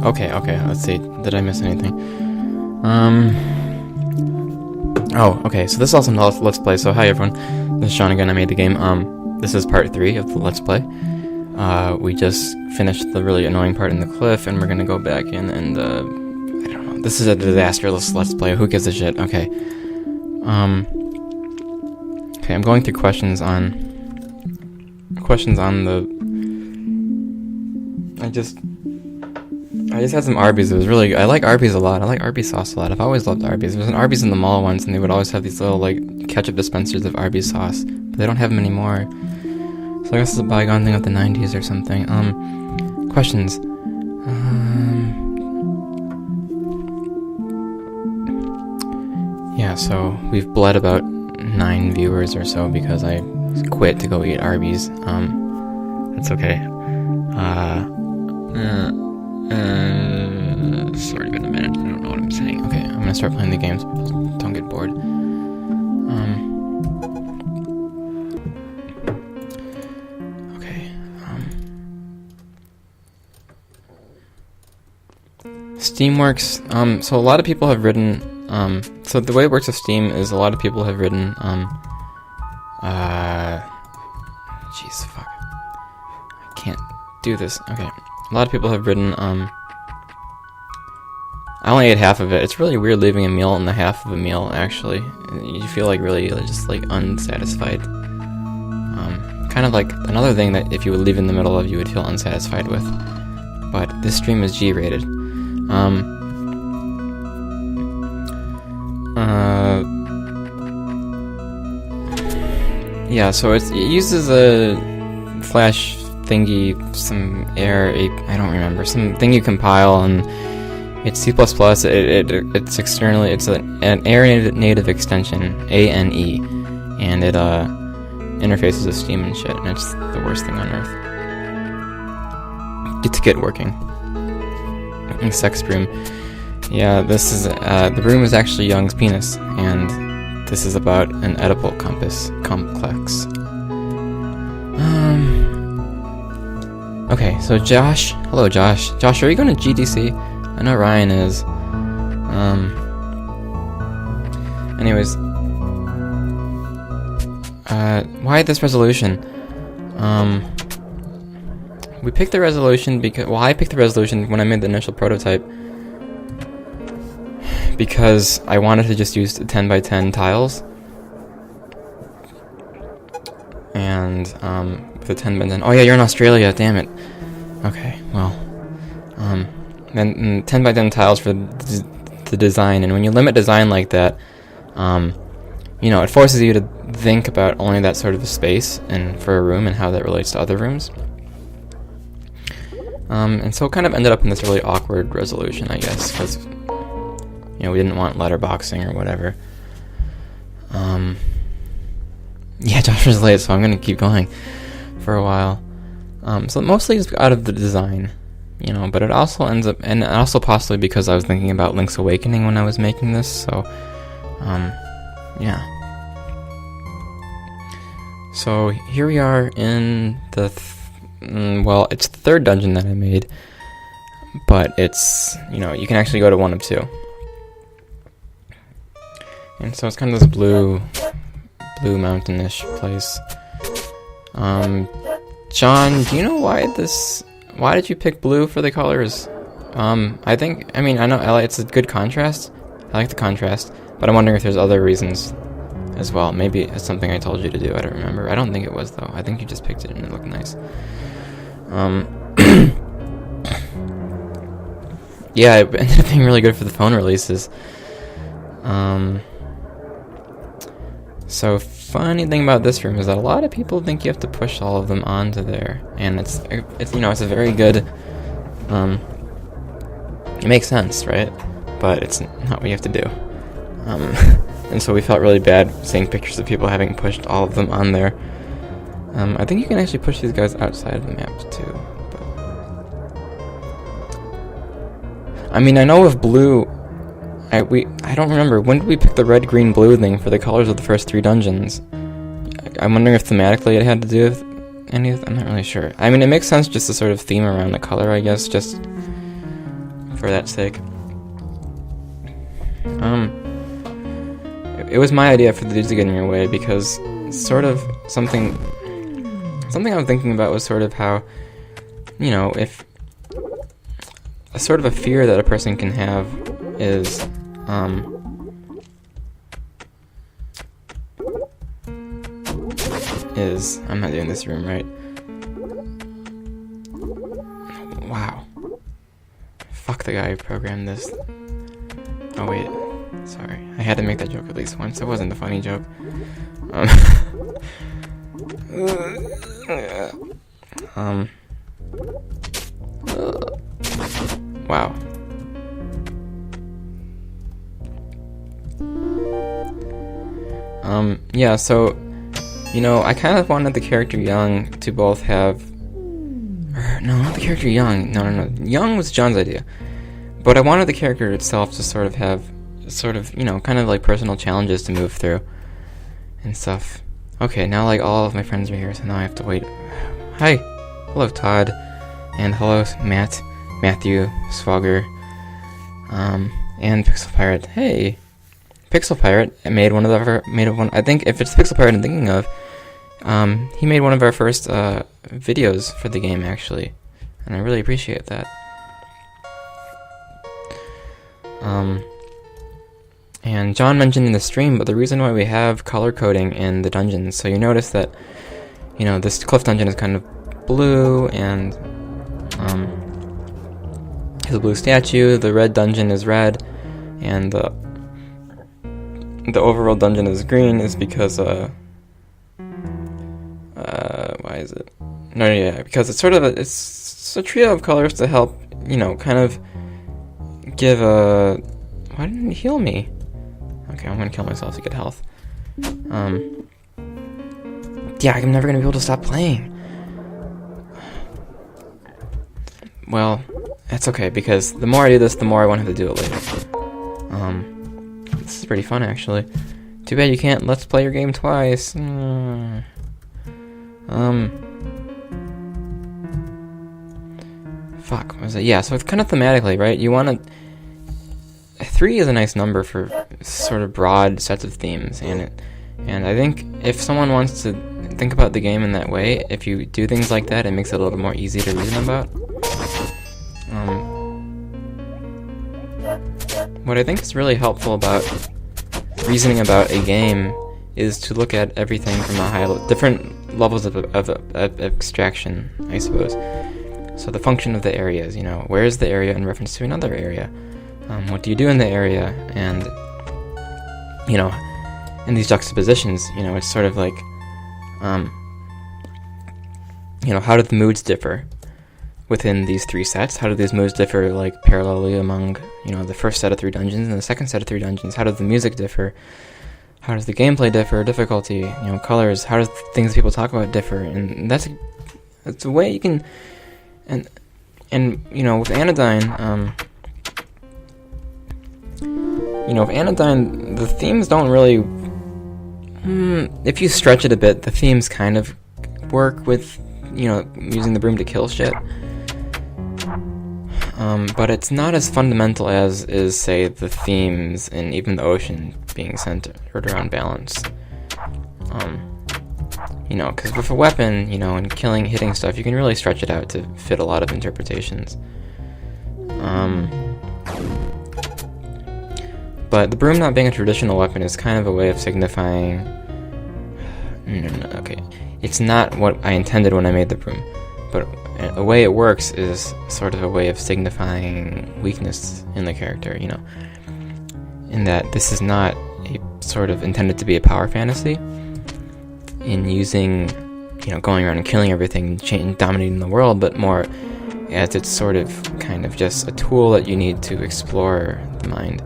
okay, let's see. Did I miss anything? Oh, okay, so this is also a Let's Play, so hi everyone. This is Sean again, I made the game. This is part 3 of the Let's Play. We just finished the really annoying part in the cliff, and we're gonna go back in and, I don't know. This is a disastrous Let's Play, who gives a shit? Okay. Okay, I'm going through questions on the... I just had some Arby's. It was really good. I like Arby's a lot. I like Arby's sauce a lot. I've always loved Arby's. There was an Arby's in the mall once, and they would always have these little, like, ketchup dispensers of Arby's sauce. But they don't have them anymore. So I guess it's a bygone thing of the 90s or something. Questions. Yeah, so we've bled about 9 viewers or so because I quit to go eat Arby's. That's okay. It's already been a minute. I don't know what I'm saying. Okay, I'm gonna start playing the games. Don't get bored. Okay. Steamworks. So a lot of people have written. So the way it works with Steam is a lot of people have written. Jeez, fuck. I can't do this. Okay. A lot of people have written, I only ate half of it. It's really weird leaving a meal in the half of a meal, actually. You feel like really just like unsatisfied. Kind of like another thing that if you would leave in the middle of, you would feel unsatisfied with. But this stream is G-rated. Yeah, so it uses a Flash thingy, some I don't remember, some thing you compile, and it's C++, it's externally, it's an Air native extension, ANE, and it interfaces with Steam and shit, and it's the worst thing on earth. To get working. And Sex Broom. Yeah, this is, the broom is actually Young's penis, and this is about an Oedipal complex. Okay, so Josh. Hello, Josh. Josh, are you going to GDC? I know Ryan is. Anyways. Why this resolution? We picked the resolution because... Well, I picked the resolution when I made the initial prototype. Because I wanted to just use 10x10 tiles. And, the 10x10... Oh yeah, you're in Australia, damn it. Okay, well... then 10x10 tiles for the design, and when you limit design like that, you know, it forces you to think about only that sort of a space, and for a room, and how that relates to other rooms. And so it kind of ended up in this really awkward resolution, I guess, because, you know, we didn't want letterboxing or whatever. Yeah, Josh was late, so I'm gonna keep going for a while. So mostly it's out of the design, you know, but it also ends up, and also possibly because I was thinking about Link's Awakening when I was making this, so, yeah. So here we are in the, well, it's the third dungeon that I made, but it's, you know, you can actually go to one of two. And so it's kind of this blue mountain-ish place. John, do you know why did you pick blue for the colors? I know it's a good contrast. I like the contrast, but I'm wondering if there's other reasons as well. Maybe it's something I told you to do, I don't remember. I don't think it was, though. I think you just picked it and it looked nice. Yeah, it ended up being really good for the phone releases. So funny thing about this room is that a lot of people think you have to push all of them onto there, and it's you know, it's a very good, it makes sense, right? But it's not what you have to do. And so we felt really bad seeing pictures of people having pushed all of them on there. I think you can actually push these guys outside of the map too. But I mean, I know with blue, I don't remember, when did we pick the red, green, blue thing for the colors of the first 3 dungeons? I'm wondering if thematically it had to do with any of... I'm not really sure. I mean, it makes sense just to sort of theme around the color, I guess, just... for that sake. It was my idea for the dudes to get in your way because sort of something I was thinking about was sort of how, you know, if a sort of a fear that a person can have is I'm not doing this room right. Wow. Fuck the guy who programmed this. Oh wait, sorry. I had to make that joke at least once. It wasn't a funny joke. Wow. Yeah, so, you know, I kind of wanted the character Young to both have... No, not the character Young. No. Young was John's idea. But I wanted the character itself to sort of have, you know, kind of like personal challenges to move through and stuff. Okay, now like all of my friends are here, so now I have to wait. Hi. Hello, Todd. And hello, Matthew, Swagger, and Pixel Pirate. Hey. Pixel Pirate made one. I think if it's Pixel Pirate I'm thinking of, he made one of our first videos for the game actually, and I really appreciate that. And John mentioned in the stream, but the reason why we have color coding in the dungeons, so you notice that, you know, this cliff dungeon is kind of blue, and has a blue statue. The red dungeon is red, and the overall dungeon is green is because why is it? No, yeah, because it's sort of it's a trio of colors to help, you know, kind of give a... Why didn't it heal me? Okay, I'm gonna kill myself to get health. Yeah, I'm never gonna be able to stop playing. Well, that's okay, because the more I do this, the more I won't have to do it later. This is pretty fun, actually. Too bad you can't let's play your game twice. Fuck, what was it? Yeah, so it's kind of thematically, right? You want to... 3 is a nice number for sort of broad sets of themes, and I think if someone wants to think about the game in that way, if you do things like that, it makes it a little more easy to reason about. What I think is really helpful about reasoning about a game is to look at everything from a different levels of abstraction, I suppose. So the function of the areas, you know, where is the area in reference to another area? What do you do in the area? And, you know, in these juxtapositions, you know, it's sort of like, you know, how do the moods differ within these 3 sets? How do these moods differ, like, parallelly among, you know, the first set of 3 dungeons and the second set of 3 dungeons? How does the music differ? How does the gameplay differ? Difficulty, you know, colors? How does things people talk about differ? And that's a way you can, and you know, with Anodyne, you know, with Anodyne, the themes don't really... if you stretch it a bit, the themes kind of work with, you know, using the broom to kill shit. But it's not as fundamental as is, say, the themes in Even the Ocean being centered around balance. You know, because with a weapon, you know, and hitting stuff, you can really stretch it out to fit a lot of interpretations. But the broom not being a traditional weapon is kind of a way of signifying... No, okay. It's not what I intended when I made the broom. But the way it works is sort of a way of signifying weakness in the character, you know. In that this is not a sort of intended to be a power fantasy in using, you know, going around and killing everything and dominating the world, but more as it's sort of kind of just a tool that you need to explore the mind.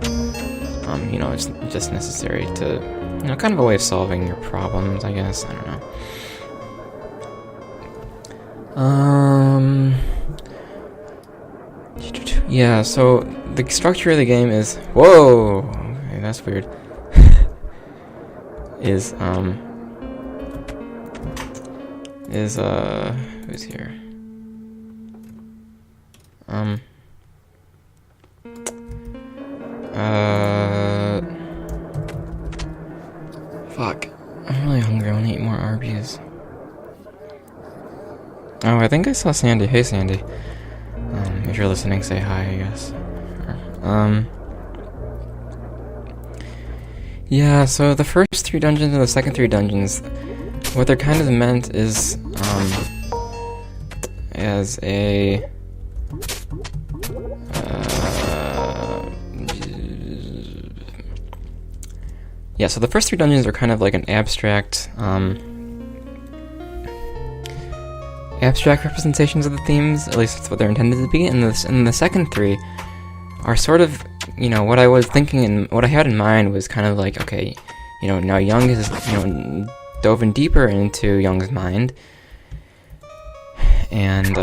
You know, it's just necessary to, you know, kind of a way of solving your problems, I guess. I don't know. Yeah, so the structure of the game is... Whoa! Okay, that's weird. Who's here? think I saw Sandy. Hey, Sandy. If you're listening, say hi, I guess. Yeah, so the first 3 dungeons and the second 3 dungeons, what they're kind of meant is, as a... yeah, so the first 3 dungeons are kind of like an abstract representations of the themes, at least that's what they're intended to be, and the second 3 are sort of, you know, what I was thinking and what I had in mind was kind of like, okay, you know, now Young has, you know, dove in deeper into Young's mind, and,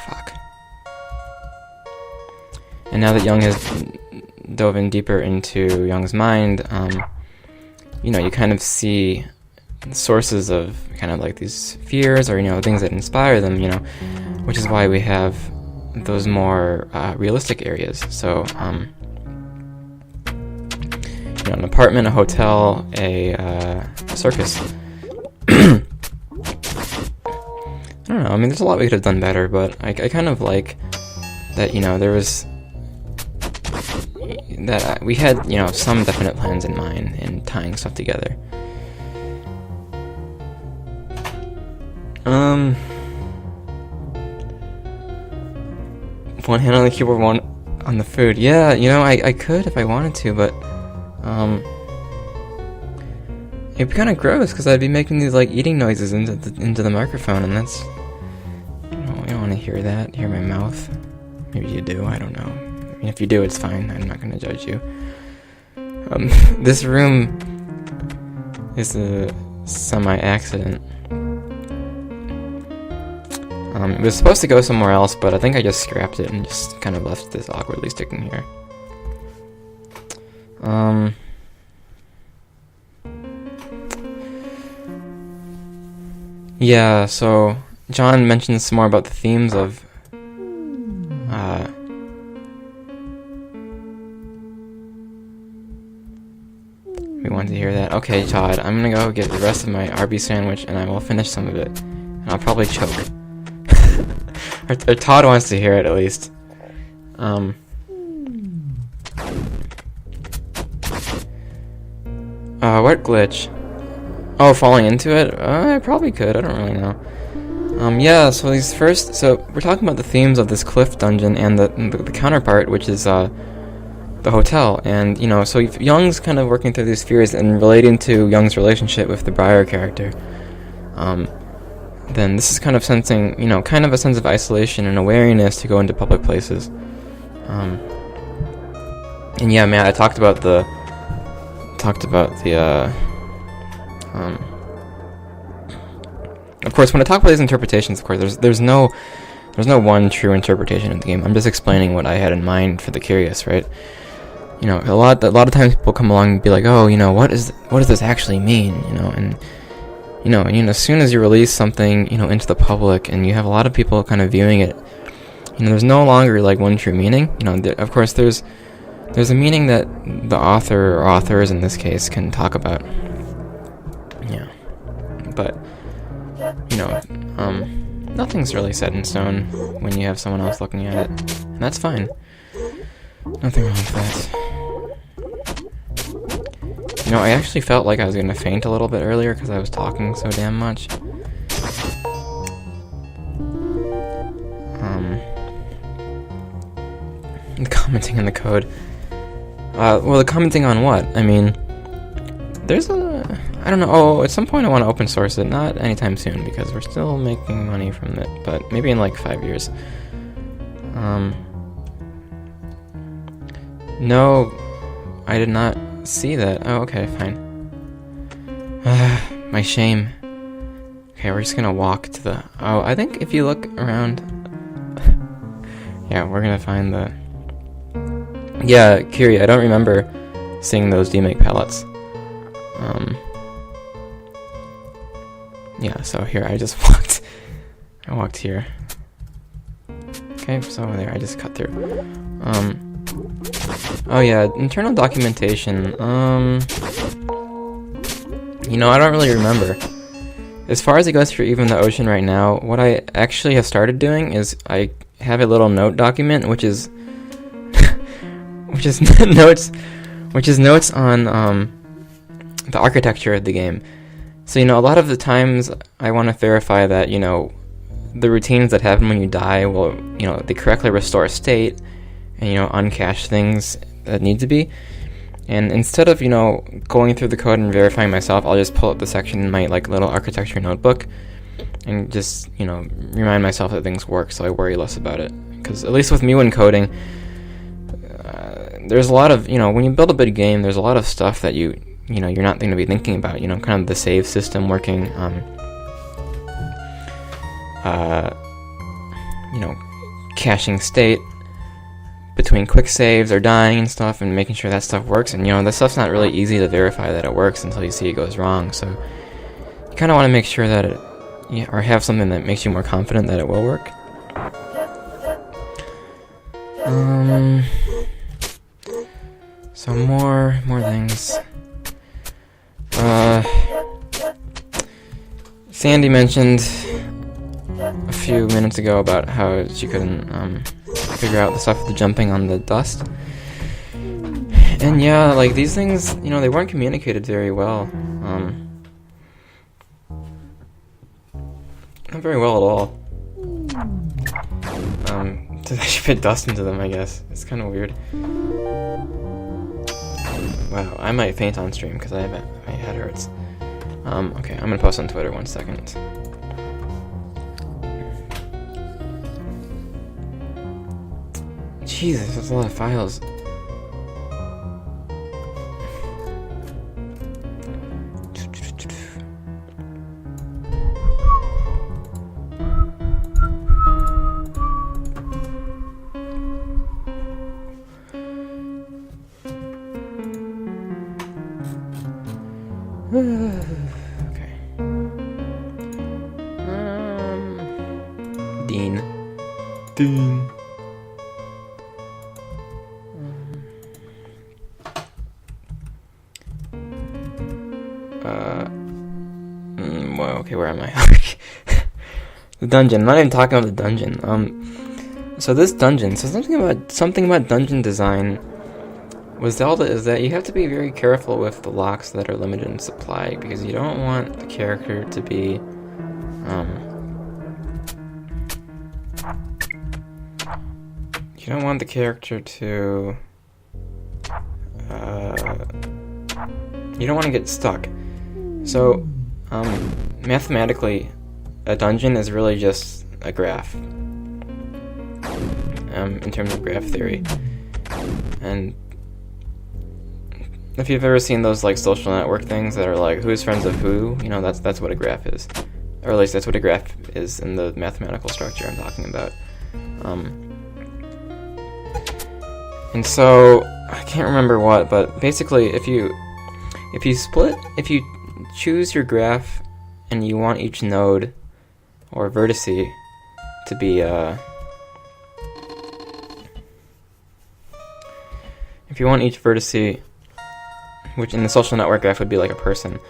fuck. And now that Young has dove in deeper into Young's mind, you know, you kind of see sources of kind of like these fears or, you know, things that inspire them, you know, which is why we have those more realistic areas. So, you know, an apartment, a hotel, a circus. I don't know, I mean, there's a lot we could have done better, but I kind of like that, you know, there was... that we had, you know, some definite plans in mind in tying stuff together. One hand on the keyboard, one on the food. Yeah, you know, I could if I wanted to, but it'd be kind of gross because I'd be making these like eating noises into the microphone, and that's, you don't want to hear that. Hear my mouth. Maybe you do. I don't know. I mean, if you do, it's fine. I'm not going to judge you. This room is a semi-accident. It was supposed to go somewhere else, but I think I just scrapped it and just kind of left this awkwardly sticking here. Yeah, so John mentioned some more about the themes of we wanted to hear that. Okay, Todd, I'm gonna go get the rest of my Arby's sandwich and I will finish some of it. And I'll probably choke. or Todd wants to hear it at least. What glitch? Oh, falling into it? I probably could, I don't really know. Yeah, so we're talking about the themes of this cliff dungeon and the counterpart, which is, the hotel. And, you know, so if Young's kind of working through these fears and relating to Young's relationship with the Briar character, then this is kind of sensing, you know, kind of a sense of isolation and awareness to go into public places. And yeah, man, I talked about the of course, when I talk about these interpretations, of course, there's no one true interpretation of the game. I'm just explaining what I had in mind for the curious, right? You know, a lot of times people come along and be like, oh, you know, what does this actually mean? You know, and you know, as soon as you release something, you know, into the public, and you have a lot of people kind of viewing it, you know, there's no longer like one true meaning. You know, of course, there's a meaning that the author or authors in this case can talk about. Yeah, but you know, nothing's really set in stone when you have someone else looking at it, and that's fine. Nothing wrong with that. You know, I actually felt like I was gonna faint a little bit earlier because I was talking so damn much. The commenting in the code. Well, the commenting on what? I mean, there's I don't know. Oh, at some point I want to open source it. Not anytime soon because we're still making money from it, but maybe in like 5 years. No, I did not see that. Oh, okay, fine. My shame. Okay, we're just gonna walk to the... Oh, I think if you look around... yeah, we're gonna find the... Yeah, Kiri, I don't remember seeing those demake pallets. Yeah, so here, I just walked... I walked here. Okay, so there, I just cut through. Oh yeah, internal documentation. You know, I don't really remember. as far as it goes for even the ocean right now, what I actually have started doing is I have a little note document, which is which is notes on the architecture of the game. So, a lot of the times I want to verify that, the routines that happen when you die will, they correctly restore a state and, uncache things that need to be. And instead of, going through the code and verifying myself, I'll just pull up the section in my, little architecture notebook and just, remind myself that things work so I worry less about it. Because at least with me when coding, there's a lot of, when you build a big game, there's a lot of stuff that you're not going to be thinking about, kind of the save system working, caching state between quick saves or dying and stuff, and making sure that stuff works. And that stuff's not really easy to verify that it works until you see it goes wrong. So you kind of want to make sure that or have something that makes you more confident that it will work. So more things. Sandy mentioned a few minutes ago about how she couldn't figure out the stuff with the jumping on the dust. And yeah, these things, they weren't communicated very well. Not very well at all. I should put dust into them, I guess. It's kind of weird. Wow, I might faint on stream because my head hurts. Okay, I'm gonna post on Twitter 1 second. Jesus, that's a lot of files. Okay. Dean. Well, okay, where am I? The dungeon. I'm not even talking about the dungeon. So this dungeon. So something about dungeon design with Zelda is that you have to be very careful with the locks that are limited in supply, because you don't want the character to be, you don't want the character to, you don't want to get stuck. So, mathematically, a dungeon is really just a graph, in terms of graph theory. And if you've ever seen those social network things that are who's friends of who, that's what a graph is. Or at least that's what a graph is in the mathematical structure I'm talking about. And so I can't remember what, but basically if you choose your graph and you want each node or vertex to be if you want each vertex, which in the social network graph would be like a person,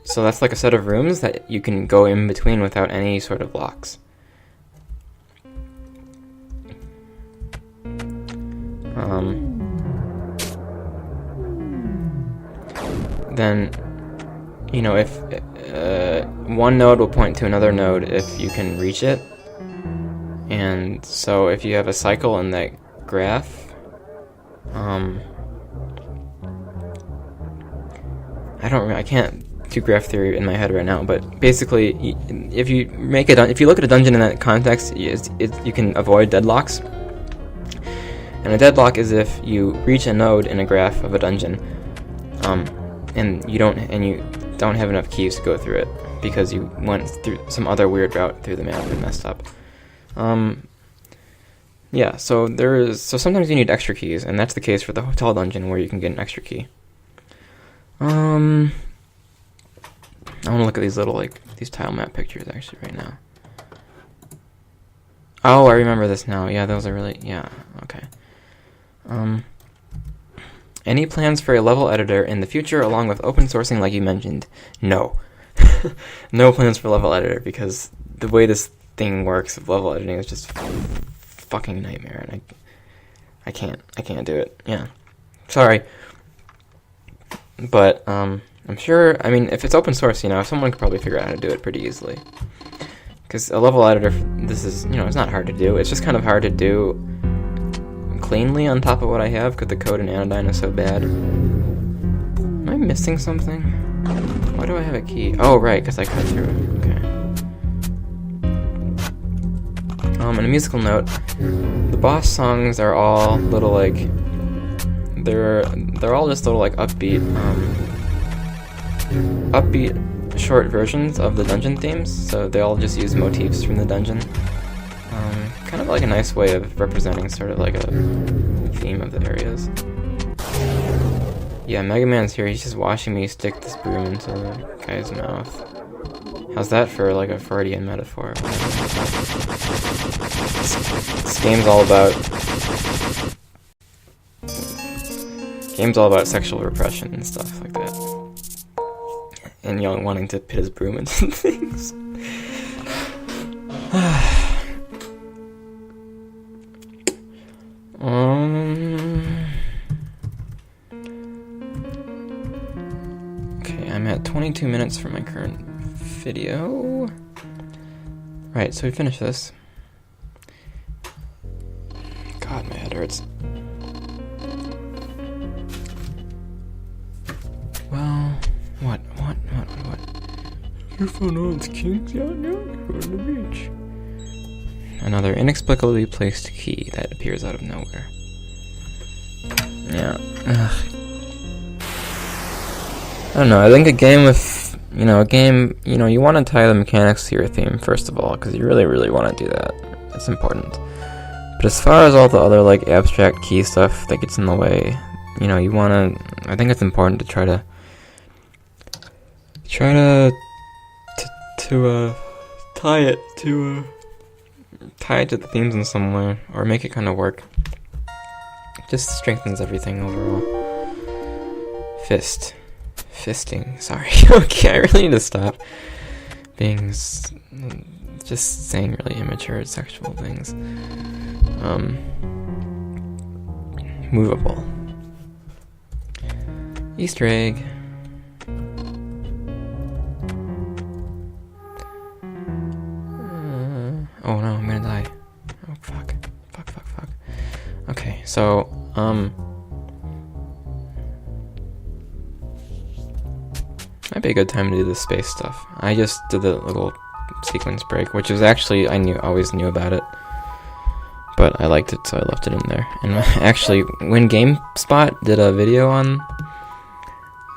so that's like a set of rooms that you can go in between without any sort of locks. Then, if one node will point to another node if you can reach it, and so if you have a cycle in that graph, I can't do graph theory in my head right now, but basically, if you look at a dungeon in that context, you can avoid deadlocks. And a deadlock is if you reach a node in a graph of a dungeon, and you don't have enough keys to go through it because you went through some other weird route through the map and messed up. Yeah, so sometimes you need extra keys, and that's the case for the hotel dungeon where you can get an extra key. I want to look at these little these tile map pictures actually right now. Oh, I remember this now. Yeah, those are really, yeah, okay. Any plans for a level editor in the future along with open sourcing like you mentioned? No. No plans for level editor, because the way this thing works with level editing is just fucking nightmare, and I can't do it. Yeah, sorry, but I'm sure. I mean, if it's open source, someone could probably figure out how to do it pretty easily. Because a level editor, this is, it's not hard to do. It's just kind of hard to do cleanly on top of what I have, because the code in Anodyne is so bad. Am I missing something? Why do I have a key? Oh, right, because I cut through it. Okay. And a musical note, the boss songs are all little, like, they're all just little, like, upbeat short versions of the dungeon themes, so they all just use motifs from the dungeon. Kind of like a nice way of representing sort of like a theme of the areas. Yeah, Mega Man's here, he's just watching me stick this broom into the guy's mouth. How's that for like a Freudian metaphor? This game's all about sexual repression and stuff like that. And young wanting to pit his broom into things. Okay, I'm at 22 minutes for my current video. Right, so we finished this. God, my head hurts. Well, what? You found all its kinks out now? You're on the beach. Another inexplicably placed key that appears out of nowhere. Yeah. Ugh. I don't know, I think a game with, you want to tie the mechanics to your theme, first of all, because you really, really want to do that. It's important. But as far as all the other, like, abstract key stuff that gets in the way, you want to, I think it's important to try to tie it to the themes in some way, or make it kind of work. Just strengthens everything overall. Fisting, sorry. Okay, I really need to stop being, just saying really immature sexual things. Movable. Easter egg. Oh no, I'm gonna die. Oh, fuck. Okay, so, might be a good time to do the space stuff. I just did the little sequence break, which is actually, always knew about it. But I liked it, so I left it in there. And actually, when GameSpot did a video on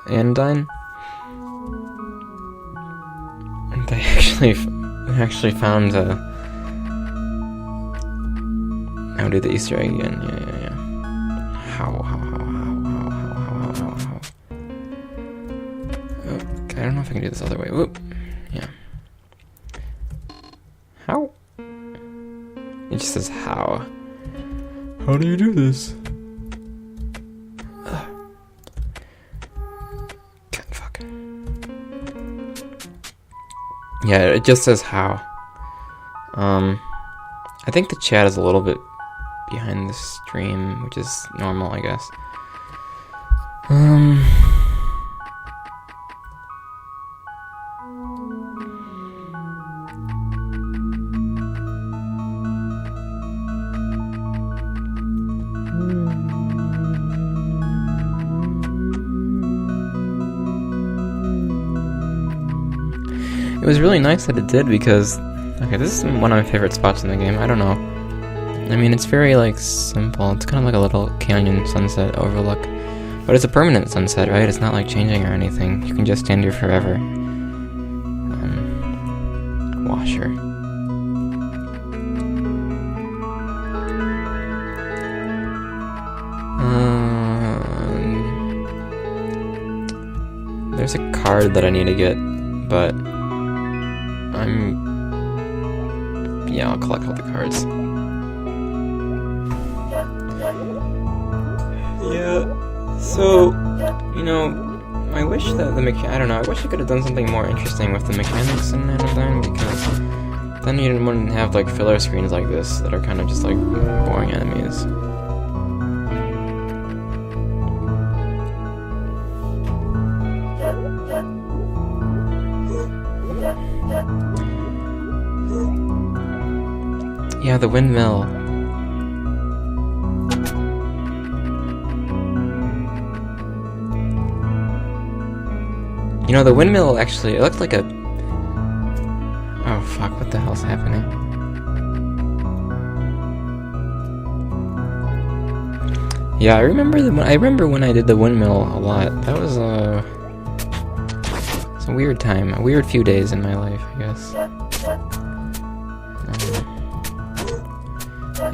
Anodyne, they actually found I'll do the Easter egg again. Yeah. How? Okay, I don't know if I can do this other way. Whoop. Yeah. How? It just says how. How do you do this? God, fuck. Yeah, it just says how. I think the chat is a little bit behind the stream, which is normal, I guess. It was really nice that it did, because okay, this is one of my favorite spots in the game. I don't know. I mean, it's very, like, simple. It's kind of like a little canyon sunset overlook. But it's a permanent sunset, right? It's not, like, changing or anything. You can just stand here forever. Washer. There's a card that I need to get, but I'll collect all the cards. Yeah, so, I wish that I don't know, I wish I could have done something more interesting with the mechanics in Anodyne, because then you wouldn't have like filler screens like this that are kind of just like boring enemies. Yeah, the windmill. You know, the windmill actually, it looked like a... Oh fuck, what the hell's happening? Yeah, I remember when I did the windmill a lot. That was it's a weird time, a weird few days in my life, I guess.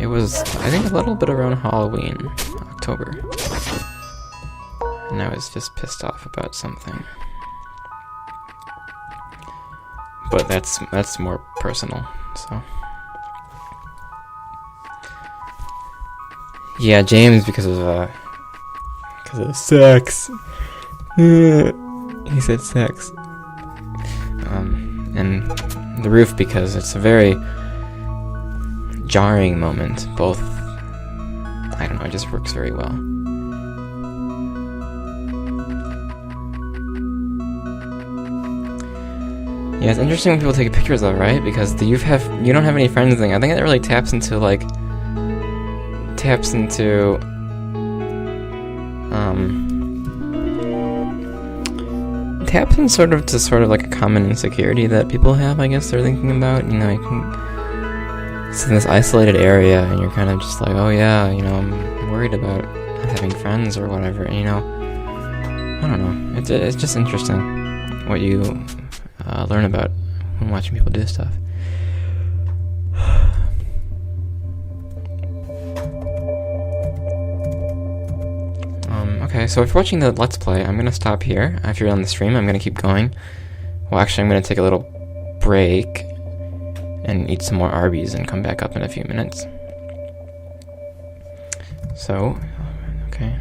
It was, I think, a little bit around Halloween, October. And I was just pissed off about something. But that's more personal, so. Yeah, James, because of sex. He said sex. And the roof, because it's a very jarring moment. Both, I don't know, it just works very well. Yeah, it's interesting when people take pictures though, right? Because you don't have any friends thing. I think that really taps into sort of like a common insecurity that people have, I guess they're thinking about. You know, it's in this isolated area and you're kind of just like, oh yeah, you know, I'm worried about not having friends or whatever, and, you know, I don't know, it's just interesting what you learn about when watching people do stuff. Okay, so if you're watching the Let's Play, I'm gonna stop here. If you're on the stream, I'm gonna keep going. Well, actually, I'm gonna take a little break and eat some more Arby's and come back up in a few minutes. So, okay.